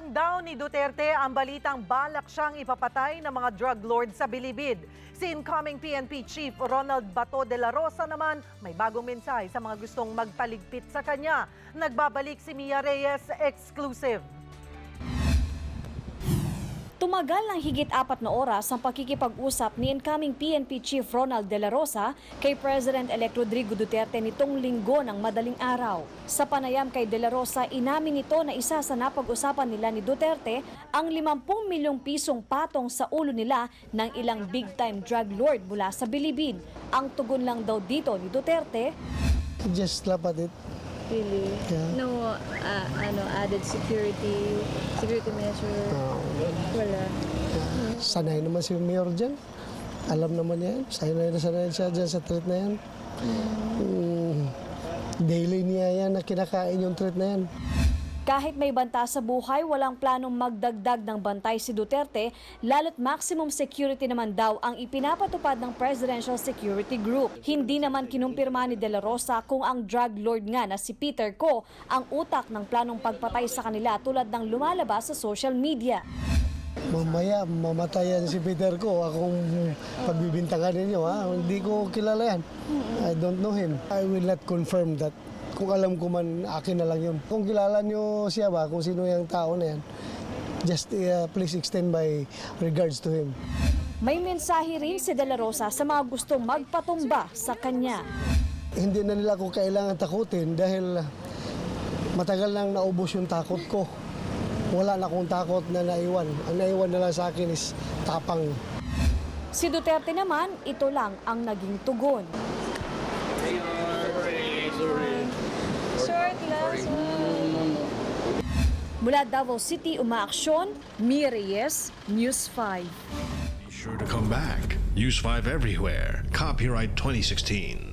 Tinapan daw ni Duterte ang balitang balak siyang ipapatay ng mga drug lord sa Bilibid. Si incoming PNP Chief Ronald Bato de la Rosa naman may bagong mensahe sa mga gustong magpaligpit sa kanya. Nagbabalik si Mia Reyes, exclusive. Tumagal ng higit 4 na oras ang pakikipag-usap ni incoming PNP Chief Ronald de la Rosa kay President-elect Rodrigo Duterte nitong linggo ng madaling araw. Sa panayam kay de la Rosa, inamin ito na isa sa napag-usapan nila ni Duterte ang 50 milyong pisong patong sa ulo nila ng ilang big-time drug lord mula sa Bilibid. Ang tugon lang daw dito ni Duterte, Just laugh at it. Really? Yeah. No added security measure? Wala. Sanay naman si Mayor dyan. Alam naman yan. Sanay siya dyan sa treat na yan. Daily niya yan na kinakain yung treat na yan. kahit may banta sa buhay, walang planong magdagdag ng bantay si Duterte, lalo't maximum security naman daw ang ipinapatupad ng Presidential Security Group. Hindi naman kinumpirma ni De La Rosa kung ang drug lord nga na si Peter Ko ang utak ng planong pagpatay sa kanila tulad ng lumalabas sa social media. Mamaya, mamatayan si Peter Ko. Akong pagbibintangan ninyo, ha? Hindi ko kilala yan. I don't know him. I will not confirm that. Kung alam ko man, akin na lang yun. Kung kilala nyo siya ba, kung sino yung tao na yan, just please extend my regards to him. May mensahe rin si De La Rosa sa mga gustong magpatumba sa kanya. Hindi na nila ako kailangan takutin dahil matagal nang naubos yung takot ko. Wala na akong takot na naiwan. Ang naiwan na lang sa akin is tapang. Si Duterte naman, ito lang ang naging tugon. Short lang. Mula Davao City, umaaksyon, Mia Reyes, News 5. Be sure to come back. Use 5 everywhere. Copyright 2016.